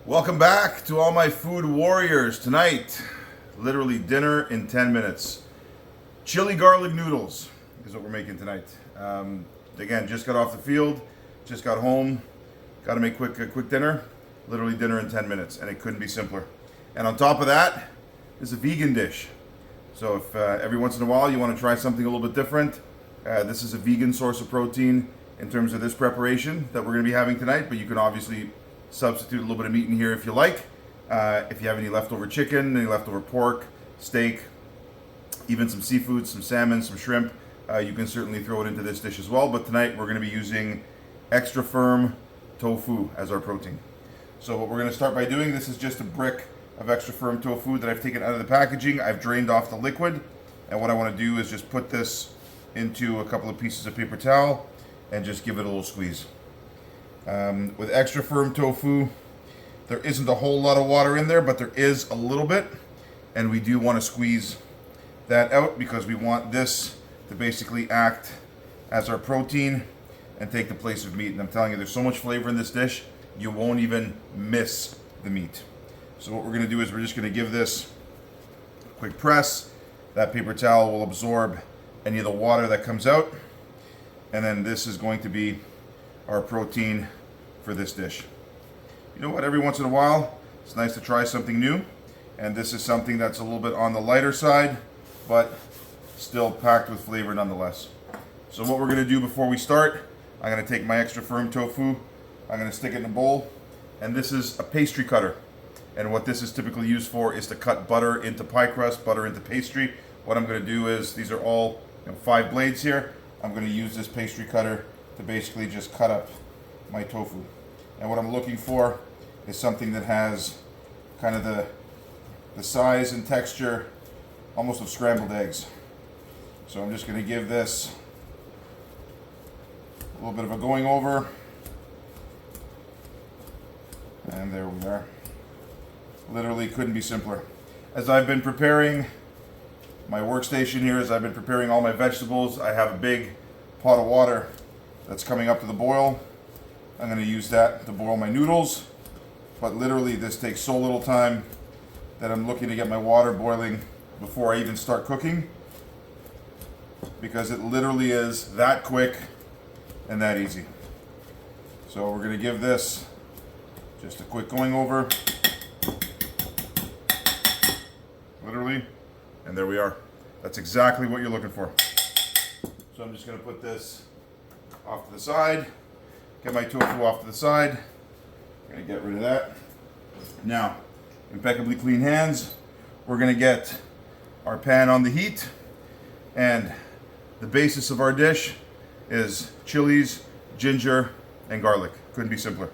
Welcome back to all my food warriors. Tonight, literally dinner in 10 minutes. Chili garlic noodles is what we're making tonight. Again, just got off the field, just got home, got to make a quick dinner. Literally dinner in 10 minutes, and it couldn't be simpler. And on top of that is a vegan dish. So if every once in a while you want to try something a little bit different, this is a vegan source of protein in terms of this preparation that we're going to be having tonight, but you can obviously substitute a little bit of meat in here if you like. If you have any leftover chicken, any leftover pork, steak, even some seafood, some salmon, some shrimp, you can certainly throw it into this dish as well. But tonight we're going to be using extra firm tofu as our protein. So what we're going to start by doing, this is just a brick of extra firm tofu that I've taken out of the packaging. I've drained off the liquid, and what I want to do is just put this into a couple of pieces of paper towel and just give it a little squeeze. With extra firm tofu, there isn't a whole lot of water in there, but there is a little bit, and we do want to squeeze that out because we want this to basically act as our protein and take the place of meat. And I'm telling you, there's so much flavor in this dish, you won't even miss the meat. So what we're going to do is we're just going to give this a quick press. That paper towel will absorb any of the water that comes out, and then this is going to be our protein for this dish. You know what, every once in a while it's nice to try something new, and this is something that's a little bit on the lighter side but still packed with flavor nonetheless. So what we're going to do before we start, I'm going to take my extra firm tofu, I'm going to stick it in a bowl, and this is a pastry cutter, and what this is typically used for is to cut butter into pie crust, butter into pastry. What I'm going to do is, these are all 5 blades here, I'm going to use this pastry cutter to basically just cut up my tofu. And what I'm looking for is something that has kind of the size and texture almost of scrambled eggs. So I'm just going to give this a little bit of a going over. And there we are. Literally couldn't be simpler. As I've been preparing my workstation here, as I've been preparing all my vegetables, I have a big pot of water that's coming up to the boil. I'm going to use that to boil my noodles, but literally this takes so little time that I'm looking to get my water boiling before I even start cooking, because it literally is that quick and that easy. So we're going to give this just a quick going over, literally, and there we are. That's exactly what you're looking for. So I'm just going to put this off to the side, get my tofu off to the side. I'm going to get rid of that. Now, impeccably clean hands, we're going to get our pan on the heat, and the basis of our dish is chilies, ginger, and garlic. Couldn't be simpler.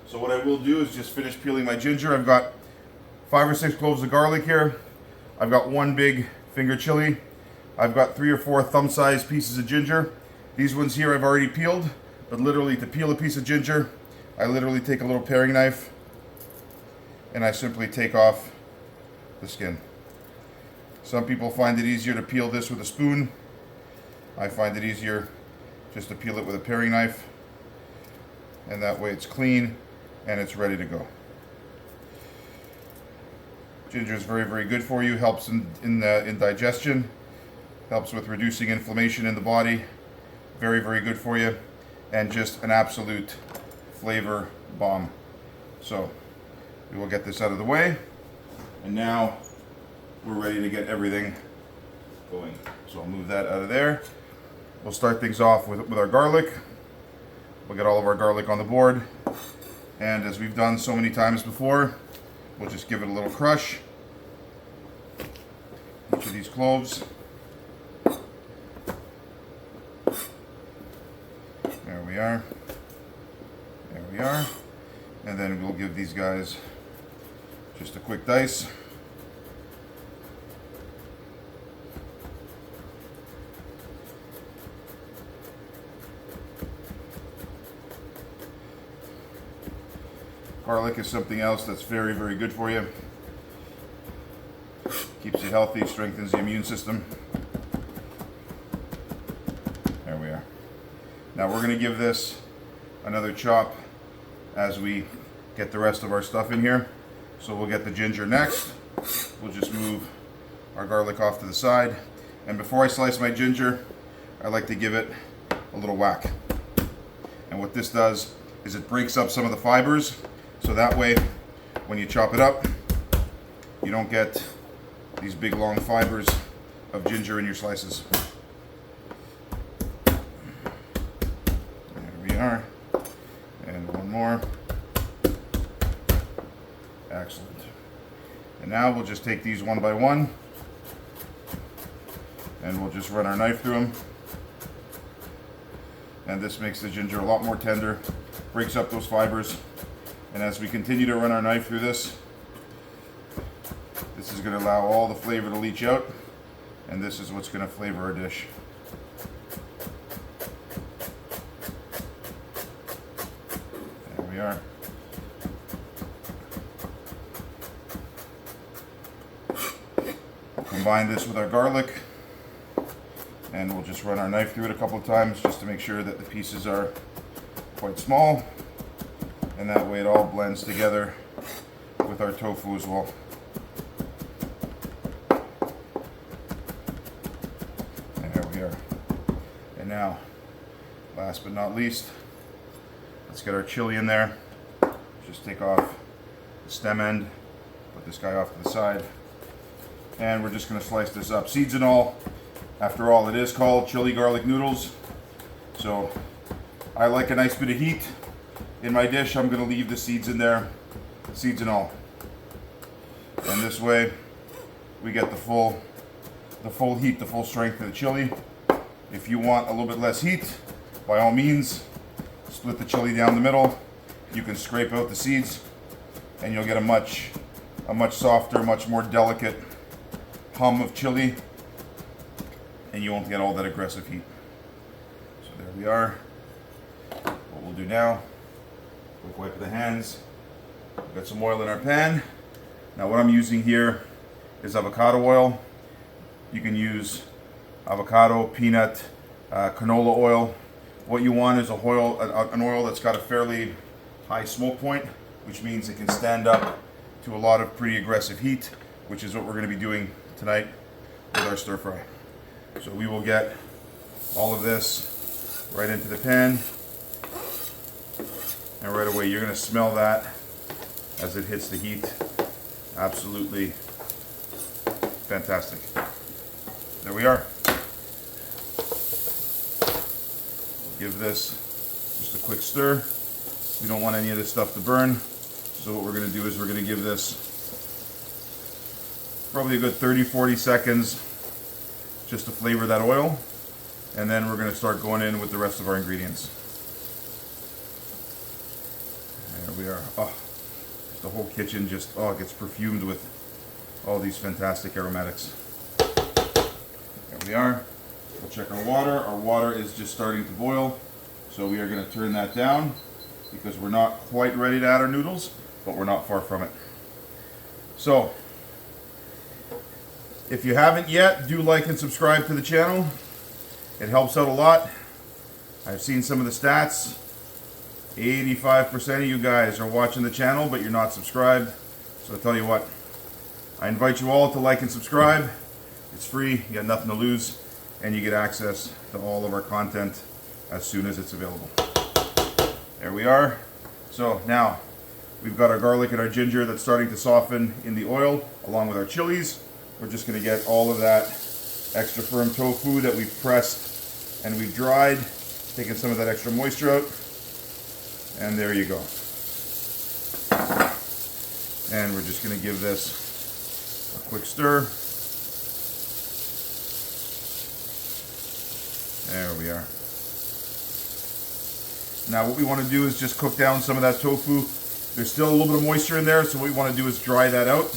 So what I will do is just finish peeling my ginger. I've got 5 or 6 cloves of garlic here. I've got 1 big finger chili. I've got 3 or 4 thumb-sized pieces of ginger. These ones here I've already peeled, but literally to peel a piece of ginger, I literally take a little paring knife and I simply take off the skin. Some people find it easier to peel this with a spoon. I find it easier just to peel it with a paring knife, and that way it's clean and it's ready to go. Ginger is very, very good for you. Helps in digestion. Helps with reducing inflammation in the body. Very, very good for you. And just an absolute flavor bomb. So we will get this out of the way. And now we're ready to get everything going. So I'll move that out of there. We'll start things off with our garlic. We'll get all of our garlic on the board. And as we've done so many times before, we'll just give it a little crush. Each of these cloves. There we are. There we are. And then we'll give these guys just a quick dice. Garlic is something else that's very, very good for you. Keeps you healthy, strengthens the immune system. There we are. Now we're going to give this another chop as we get the rest of our stuff in here. So we'll get the ginger next. We'll just move our garlic off to the side. And before I slice my ginger, I like to give it a little whack. And what this does is it breaks up some of the fibers, so that way when you chop it up, you don't get these big long fibers of ginger in your slices. There we are. And one more. Excellent. And now we'll just take these one by one, and we'll just run our knife through them. And this makes the ginger a lot more tender, breaks up those fibers. And as we continue to run our knife through this, this is going to allow all the flavor to leach out, and this is what's going to flavor our dish. There we are. We'll combine this with our garlic, and we'll just run our knife through it a couple of times just to make sure that the pieces are quite small, and that way it all blends together with our tofu as well. There we are. And now, last but not least, let's get our chili in there. Just take off the stem end, put this guy off to the side, and we're just going to slice this up. Seeds and all. After all, it is called chili garlic noodles, so I like a nice bit of heat in my dish. I'm going to leave the seeds in there, seeds and all, and this way we get the full heat, the full strength of the chili. If you want a little bit less heat, by all means, split the chili down the middle. You can scrape out the seeds, and you'll get a much softer, much more delicate hum of chili, and you won't get all that aggressive heat. So there we are. What we'll do now, quick wipe of the hands. We've got some oil in our pan. Now what I'm using here is avocado oil. You can use avocado, peanut, canola oil. What you want is an oil that's got a fairly high smoke point, which means it can stand up to a lot of pretty aggressive heat, which is what we're going to be doing tonight with our stir fry. So we will get all of this right into the pan, and right away you're going to smell that as it hits the heat. Absolutely fantastic. There we are. Give this just a quick stir. We don't want any of this stuff to burn, so what we're going to do is we're going to give this probably a good 30-40 seconds just to flavor that oil, and then we're going to start going in with the rest of our ingredients. There we are. Oh, the whole kitchen just gets perfumed with all these fantastic aromatics. There we are. We'll check our water. Our water is just starting to boil, so we are going to turn that down because we're not quite ready to add our noodles, but we're not far from it. So if you haven't yet, do like and subscribe to the channel. It helps out a lot. I've seen some of the stats. 85% of you guys are watching the channel, but you're not subscribed. So I'll tell you what, I invite you all to like and subscribe. It's free, you got nothing to lose, and you get access to all of our content as soon as it's available. There we are. So now, we've got our garlic and our ginger that's starting to soften in the oil, along with our chilies. We're just going to get all of that extra firm tofu that we've pressed and we've dried, taking some of that extra moisture out, and there you go. And we're just going to give this a quick stir. There we are. Now what we want to do is just cook down some of that tofu. There's still a little bit of moisture in there, so what we want to do is dry that out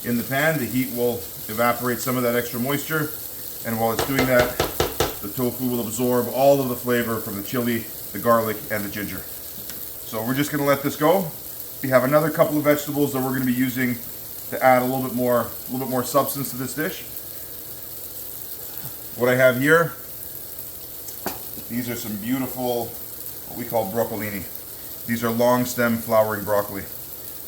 in the pan. The heat will evaporate some of that extra moisture, and while it's doing that, the tofu will absorb all of the flavor from the chili, the garlic, and the ginger. So we're just going to let this go. We have another couple of vegetables that we're going to be using to add a little bit more substance to this dish. What I have here, these are some beautiful, what we call broccolini. These are long stem flowering broccoli.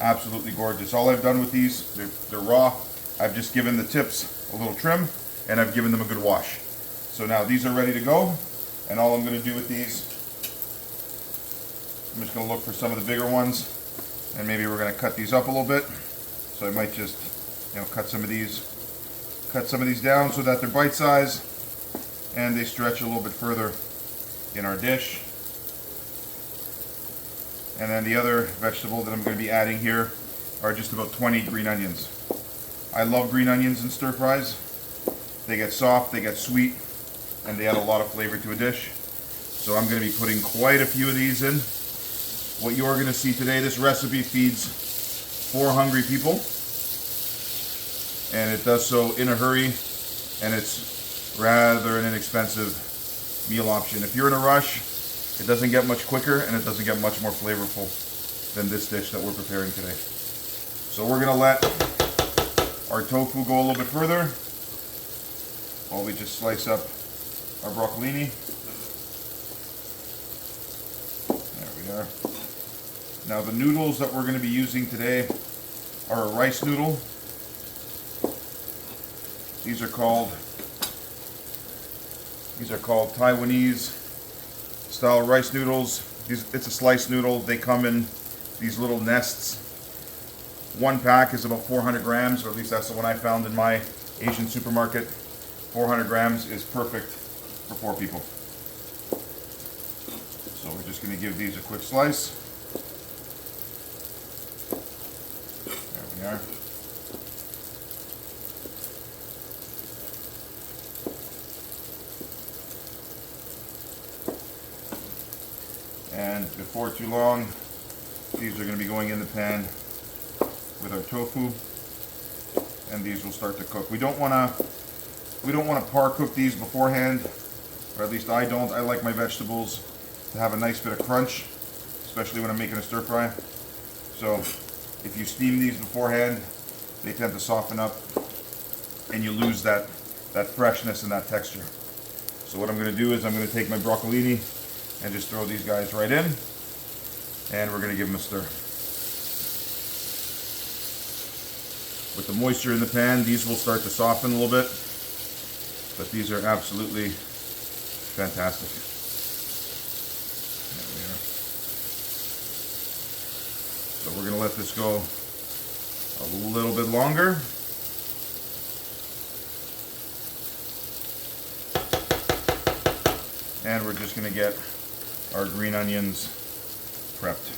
Absolutely gorgeous. All I've done with these, they're raw. I've just given the tips a little trim and I've given them a good wash. So now these are ready to go, and all I'm going to do with these, I'm just going to look for some of the bigger ones, and maybe we're going to cut these up a little bit. So I might just, cut some of these down so that they're bite size and they stretch a little bit further in our dish. And then the other vegetable that I'm going to be adding here are just about 20 green onions. I love green onions in stir fries. They get soft, they get sweet, and they add a lot of flavor to a dish. So I'm going to be putting quite a few of these in. What you're going to see today, this recipe feeds 4 hungry people, and it does so in a hurry, and it's rather an inexpensive meal option. If you're in a rush, it doesn't get much quicker and it doesn't get much more flavorful than this dish that we're preparing today. So we're going to let our tofu go a little bit further while we just slice up our broccolini. There we are. Now the noodles that we're going to be using today are a rice noodle. These are called Taiwanese style rice noodles. It's a sliced noodle. They come in these little nests. One pack is about 400 grams, or at least that's the one I found in my Asian supermarket. 400 grams is perfect for 4 people. So we're just going to give these a quick slice. There we are. And before too long, these are going to be going in the pan with our tofu, and these will start to cook. We don't want to par cook these beforehand, or at least I don't. I like my vegetables to have a nice bit of crunch, especially when I'm making a stir fry. So if you steam these beforehand, they tend to soften up and you lose that freshness and that texture. So what I'm going to do is I'm going to take my broccolini and just throw these guys right in, and we're going to give them a stir. With the moisture in the pan, these will start to soften a little bit, but these are absolutely fantastic. There we are. So we're going to let this go a little bit longer. And we're just going to get our green onions prepped.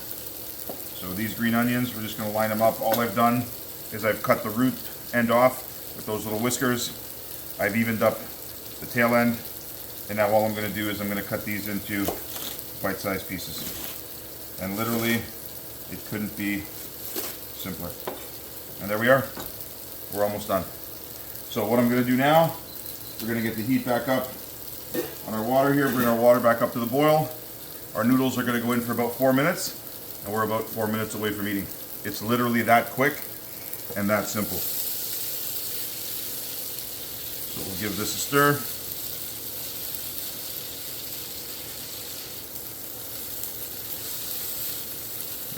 So these green onions, we're just going to line them up. All I've done is I've cut the root end off with those little whiskers. I've evened up the tail end, and now all I'm going to do is I'm going to cut these into bite-sized pieces. And literally, it couldn't be simpler. And there we are. We're almost done. So what I'm going to do now, we're going to get the heat back up on our water here, bring our water back up to the boil. Our noodles are going to go in for about 4 minutes, and we're about 4 minutes away from eating. It's literally that quick and that simple. So we'll give this a stir.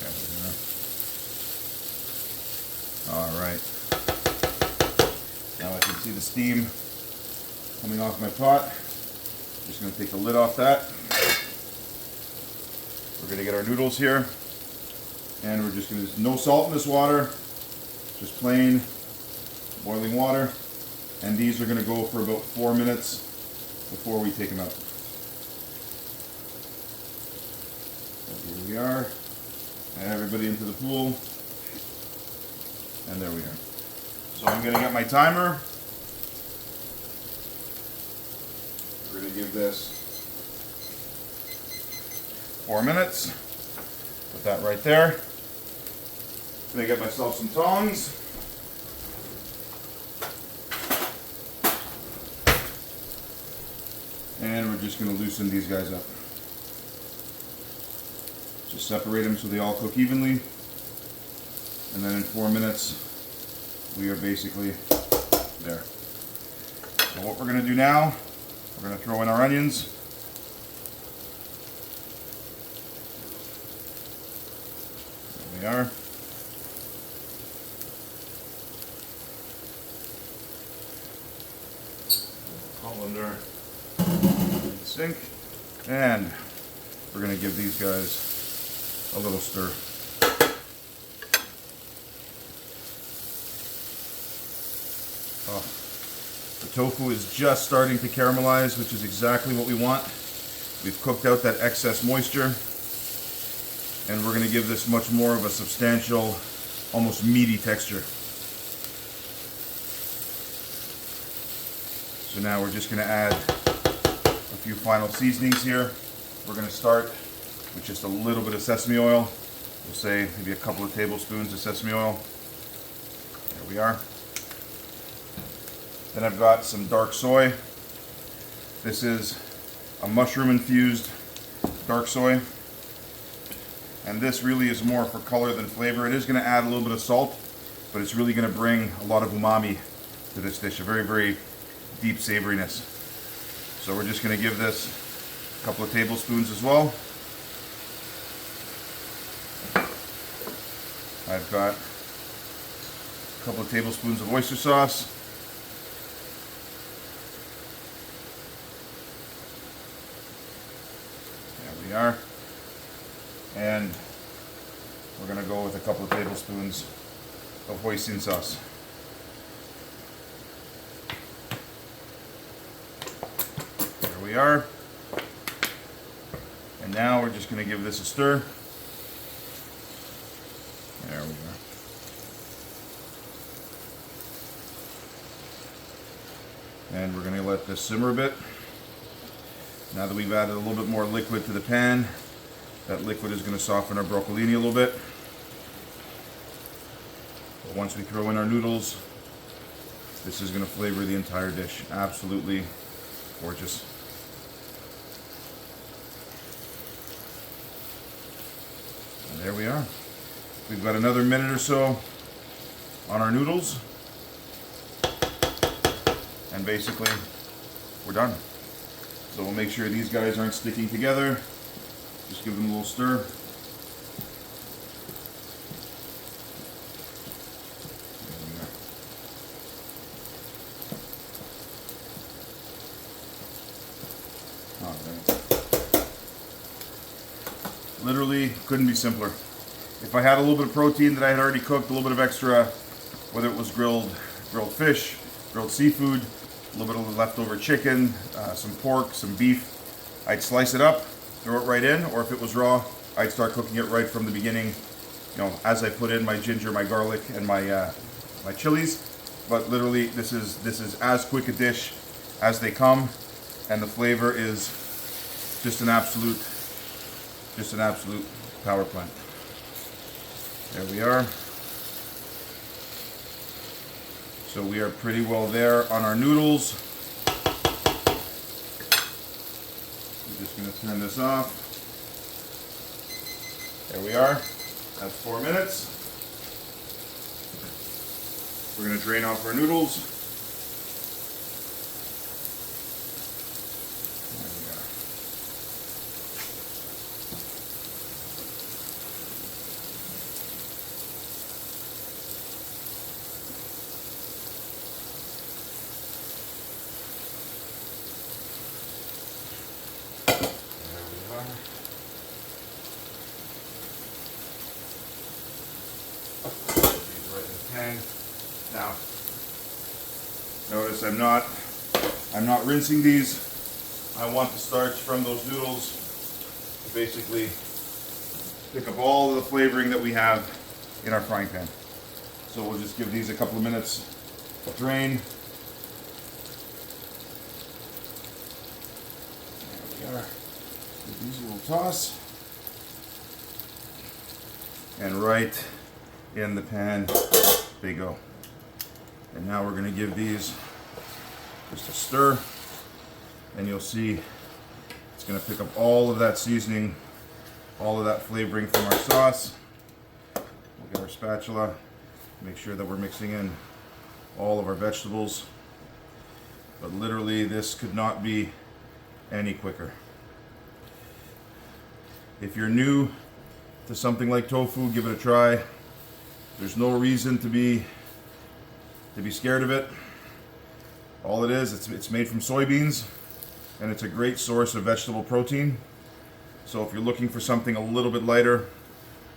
There we go. All right. Now I can see the steam coming off my pot. Just going to take the lid off that. We're going to get our noodles here, and we're just going to, no salt in this water, just plain boiling water, and these are going to go for about 4 minutes before we take them out. So here we are, and everybody into the pool, and there we are. So I'm going to get my timer. We're going to give this 4 minutes. Put that right there. I'm going to get myself some tongs. And we're just going to loosen these guys up. Just separate them so they all cook evenly. And then in 4 minutes, we are basically there. So what we're going to do now, we're going to throw in our onions. we are. Colander in the sink, and we're going to give these guys a little stir. Oh, the tofu is just starting to caramelize, which is exactly what we want. We've cooked out that excess moisture, and we're going to give this much more of a substantial, almost meaty texture. So now we're just going to add a few final seasonings here. We're going to start with just a little bit of sesame oil. We'll say maybe a couple of tablespoons of sesame oil. There we are. Then I've got some dark soy. This is a mushroom infused dark soy. And this really is more for color than flavor. It is going to add a little bit of salt, but it's really going to bring a lot of umami to this dish, a very, very deep savoriness. So we're just going to give this a couple of tablespoons as well. I've got a couple of tablespoons of oyster sauce. There we are. And we're going to go with a couple of tablespoons of hoisin sauce. There we are. And now we're just going to give this a stir. There we go. And we're going to let this simmer a bit. Now that we've added a little bit more liquid to the pan, that liquid is going to soften our broccolini a little bit. But once we throw in our noodles, this is going to flavor the entire dish. Absolutely gorgeous. And there we are. We've got another minute or so on our noodles. And basically, we're done. So we'll make sure these guys aren't sticking together. Just give them a little stir. All right. Literally couldn't be simpler. If I had a little bit of protein that I had already cooked, a little bit of extra, whether it was grilled fish, grilled seafood, a little bit of leftover chicken, some pork, some beef, I'd slice it up, throw it right in, or if it was raw, I'd start cooking it right from the beginning, you know, as I put in my ginger, my garlic, and my chilies. But literally, this is as quick a dish as they come, and the flavor is just an absolute power plant. There we are. So we are pretty well there on our noodles. I'm just going to turn this off. There we are. That's 4 minutes. We're going to drain off our noodles. There we are. Now, notice I'm not rinsing these. I want the starch from those noodles to basically pick up all of the flavoring that we have in our frying pan. So we'll just give these a couple of minutes to drain. There we are. Give these a little toss. And right in the pan they go. And now we're going to give these just a stir, and you'll see it's going to pick up all of that seasoning, all of that flavoring from our sauce. We'll get our spatula, make sure that we're mixing in all of our vegetables. But literally, this could not be any quicker. If you're new to something like tofu, give it a try. There's no reason to be scared of it. All it is, it's made from soybeans, and it's a great source of vegetable protein. So if you're looking for something a little bit lighter,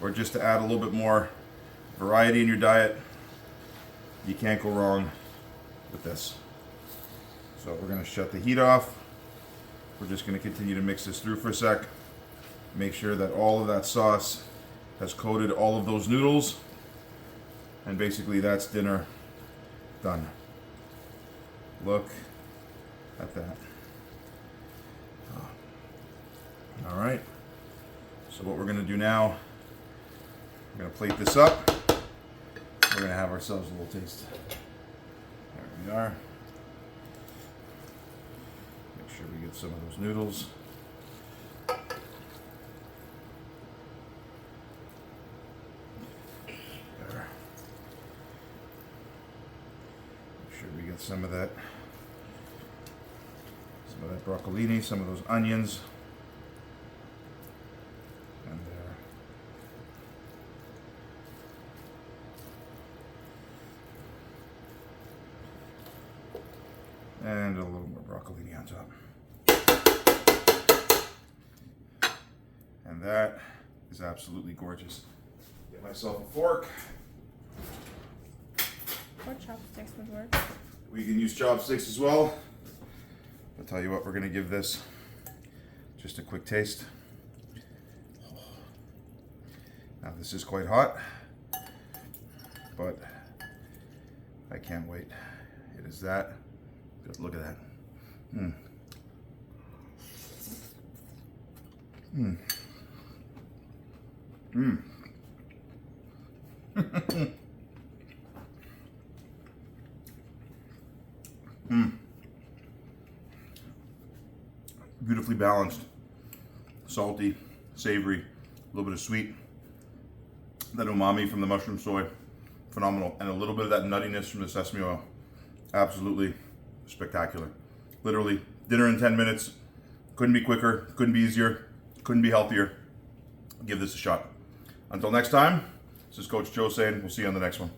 or just to add a little bit more variety in your diet, you can't go wrong with this. So we're going to shut the heat off. We're just going to continue to mix this through for a sec. Make sure that all of that sauce has coated all of those noodles. And basically that's dinner done. Look at that. All right. So what we're going to do now, we're going to plate this up. We're going to have ourselves a little taste. There we are. Make sure we get some of those noodles. There. Make sure we get some of that broccolini, some of those onions. And there. And a little more broccolini on top. And that is absolutely gorgeous. Get myself a fork. Or chopsticks would work. We can use chopsticks as well. I'll tell you what, we're gonna give this just a quick taste. Now this is quite hot, but I can't wait. It is that good. Look at that. Mm. Mm. Mm. Mm. Beautifully balanced, salty, savory, a little bit of sweet, that umami from the mushroom soy, phenomenal, and a little bit of that nuttiness from the sesame oil. Absolutely spectacular. Literally, dinner in 10 minutes. Couldn't be quicker, couldn't be easier, couldn't be healthier. Give this a shot. Until next time, this is Coach Joe saying we'll see you on the next one.